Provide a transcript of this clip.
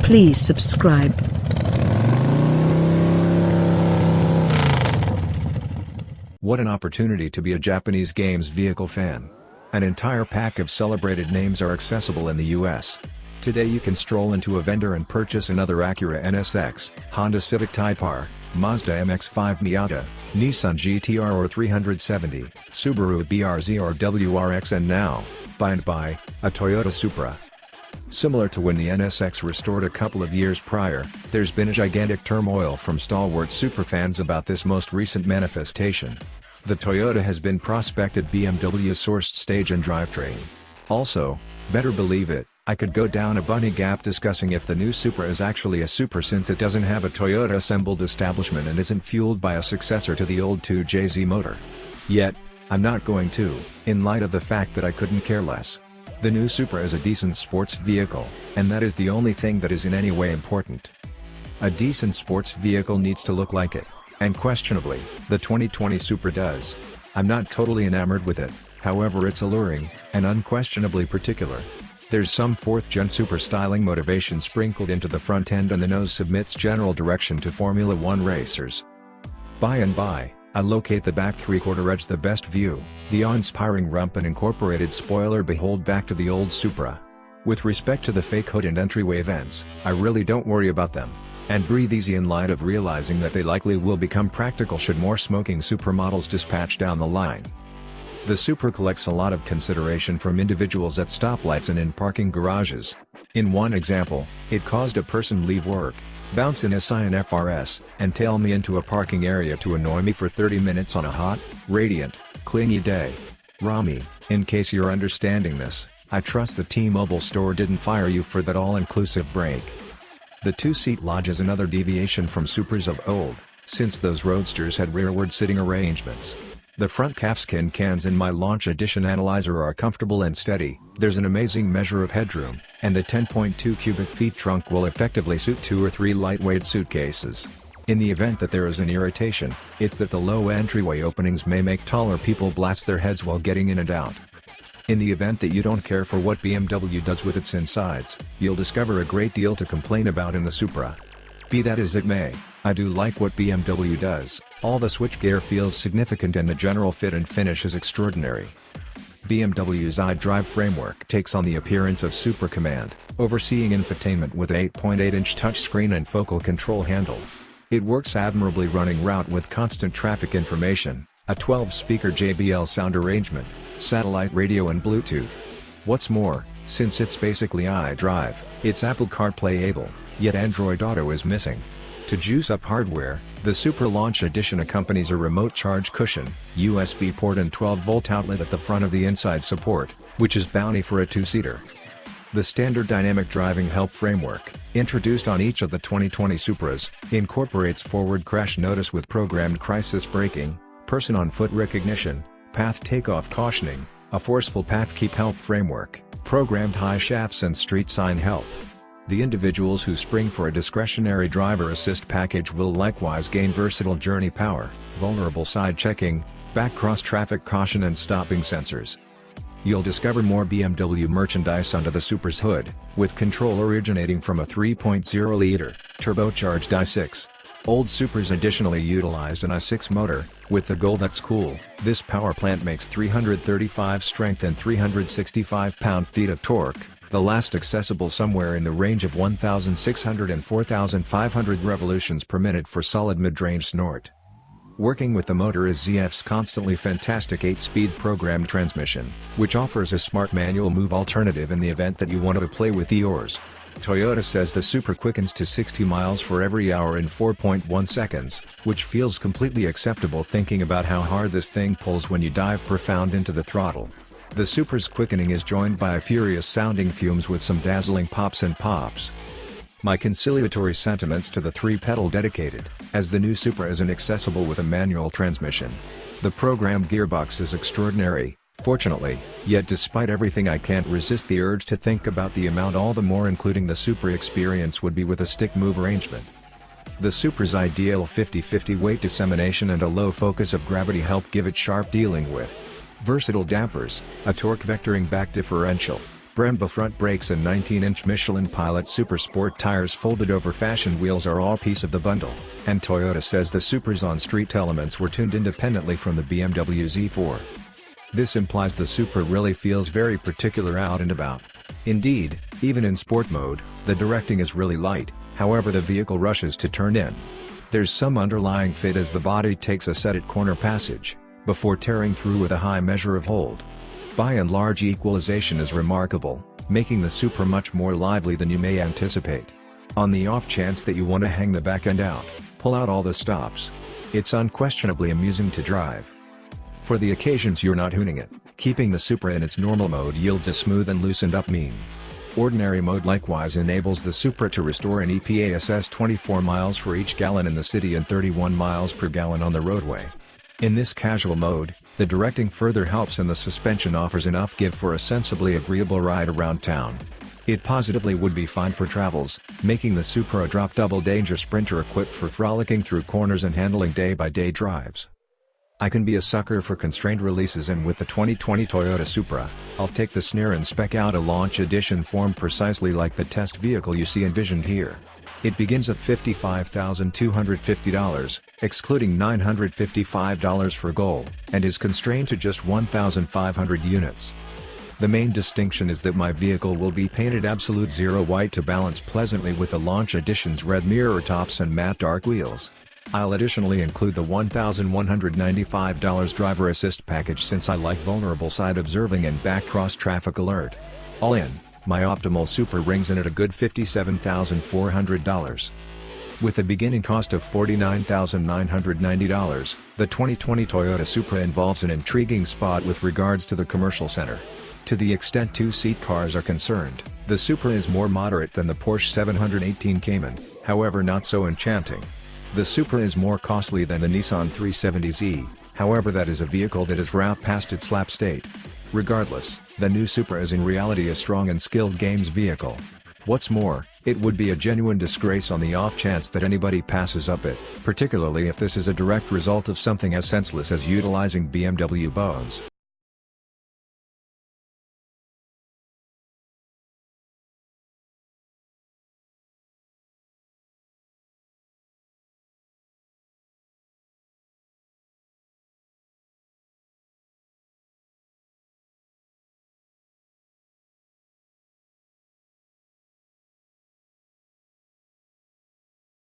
Please subscribe. What an opportunity to be a Japanese games vehicle fan. An entire pack of celebrated names are accessible in the US. Today you can stroll into a vendor and purchase another Acura NSX, Honda Civic Type R, Mazda MX-5 Miata, Nissan GT-R or 370, Subaru BRZ or WRX, and now, by and by, a Toyota Supra. Similar to when the NSX restored a couple of years prior, there's been a gigantic turmoil from stalwart superfans about this most recent manifestation. The Toyota has been prospected BMW-sourced stage and drivetrain. Also, better believe it, I could go down a bunny gap discussing if the new Supra is actually a Supra since it doesn't have a Toyota assembled establishment and isn't fueled by a successor to the old 2JZ motor. Yet, I'm not going to, in light of the fact that I couldn't care less. The new Supra is a decent sports vehicle, and that is the only thing that is in any way important. A decent sports vehicle needs to look like it, and questionably, the 2020 Supra does. I'm not totally enamored with it, however it's alluring, and unquestionably particular. There's some 4th-gen Supra styling motivation sprinkled into the front end, and the nose submits general direction to Formula 1 racers. By and by, I locate the back 3/4 edge the best view, the awe-inspiring rump and incorporated spoiler behold back to the old Supra. With respect to the fake hood and entryway vents, I really don't worry about them, and breathe easy in light of realizing that they likely will become practical should more smoking Supra models dispatch down the line. The Supra collects a lot of consideration from individuals at stoplights and in parking garages. In one example, it caused a person leave work, bounce in a Scion FRS, and tail me into a parking area to annoy me for 30 minutes on a hot, radiant, clingy day. Rami, in case you're understanding this, I trust the T-Mobile store didn't fire you for that all-inclusive break. The 2-seat Lodge is another deviation from Supras of old, since those roadsters had rearward sitting arrangements. The front calfskin cans in my Launch Edition Analyzer are comfortable and steady, there's an amazing measure of headroom, and the 10.2 cubic feet trunk will effectively suit 2 or 3 lightweight suitcases. In the event that there is an irritation, it's that the low entryway openings may make taller people blast their heads while getting in and out. In the event that you don't care for what BMW does with its insides, you'll discover a great deal to complain about in the Supra. Be that as it may, I do like what BMW does. All the switchgear feels significant and the general fit and finish is extraordinary. BMW's iDrive framework takes on the appearance of Supra Command, overseeing infotainment with an 8.8-inch touchscreen and focal control handle. It works admirably running route with constant traffic information, a 12-speaker JBL sound arrangement, satellite radio and Bluetooth. What's more, since it's basically iDrive, it's Apple CarPlay able, yet Android Auto is missing. To juice up hardware, the Supra Launch Edition accompanies a remote charge cushion, USB port and 12-volt outlet at the front of the inside support, which is bounty for a 2-seater. The standard dynamic driving help framework, introduced on each of the 2020 Supras, incorporates forward crash notice with programmed crisis braking, person-on-foot recognition, path takeoff cautioning, a forceful path keep help framework, programmed high shafts and street sign help. The individuals who spring for a discretionary driver assist package will likewise gain versatile journey power, vulnerable side checking, back cross traffic caution and stopping sensors. You'll discover more BMW merchandise under the Supra's hood, with control originating from a 3.0-liter, turbocharged i6. Old Supras additionally utilized an i6 motor, with the goal that's cool. This power plant makes 335 strength and 365 pound-feet of torque, the last accessible somewhere in the range of 1,600 and 4,500 revolutions per minute for solid mid-range snort. Working with the motor is ZF's constantly fantastic 8-speed programmed transmission, which offers a smart manual move alternative in the event that you want to play with yours. Toyota says the Supra quickens to 60 miles for every hour in 4.1 seconds, which feels completely acceptable thinking about how hard this thing pulls when you dive profound into the throttle. The Supra's quickening is joined by furious sounding fumes with some dazzling pops and pops. My conciliatory sentiments to the 3-pedal dedicated, as the new Supra is inaccessible with a manual transmission. The programmed gearbox is extraordinary, fortunately, yet despite everything I can't resist the urge to think about the amount all the more including the Supra experience would be with a stick move arrangement. The Supra's ideal 50-50 weight dissemination and a low focus of gravity help give it sharp dealing with versatile dampers, a torque vectoring back differential, Brembo front brakes and 19-inch Michelin Pilot Super Sport tires folded over fashion wheels are all piece of the bundle, and Toyota says the Supra's on-street elements were tuned independently from the BMW Z4. This implies the Supra really feels very particular out and about. Indeed, even in sport mode, the directing is really light, however the vehicle rushes to turn in. There's some underlying fit as the body takes a set at corner passage, before tearing through with a high measure of hold. By and large, equalization is remarkable, making the Supra much more lively than you may anticipate. On the off chance that you want to hang the back end out, pull out all the stops. It's unquestionably amusing to drive. For the occasions you're not tuning it, keeping the Supra in its normal mode yields a smooth and loosened up mean. Ordinary mode likewise enables the Supra to restore an EPA 24 miles for each gallon in the city and 31 miles per gallon on the roadway. In this casual mode, the directing further helps and the suspension offers enough give for a sensibly agreeable ride around town. It positively would be fine for travels, making the Supra a drop double danger sprinter equipped for frolicking through corners and handling day-by-day drives. I can be a sucker for constrained releases, and with the 2020 Toyota Supra, I'll take the snare and spec out a launch edition form precisely like the test vehicle you see envisioned here. It begins at $55,250, excluding $955 for gold, and is constrained to just 1,500 units. The main distinction is that my vehicle will be painted absolute zero white to balance pleasantly with the launch edition's red mirror tops and matte dark wheels. I'll additionally include the $1,195 driver assist package since I like vulnerable side observing and back cross traffic alert. All in, my optimal Supra rings in at a good $57,400. With a beginning cost of $49,990, the 2020 Toyota Supra involves an intriguing spot with regards to the commercial center. To the extent two-seat cars are concerned, the Supra is more moderate than the Porsche 718 Cayman, however not so enchanting. The Supra is more costly than the Nissan 370Z, however that is a vehicle that is wrapped past its slap state. Regardless, the new Supra is in reality a strong and skilled games vehicle. What's more, it would be a genuine disgrace on the off chance that anybody passes up it, particularly if this is a direct result of something as senseless as utilizing BMW bones.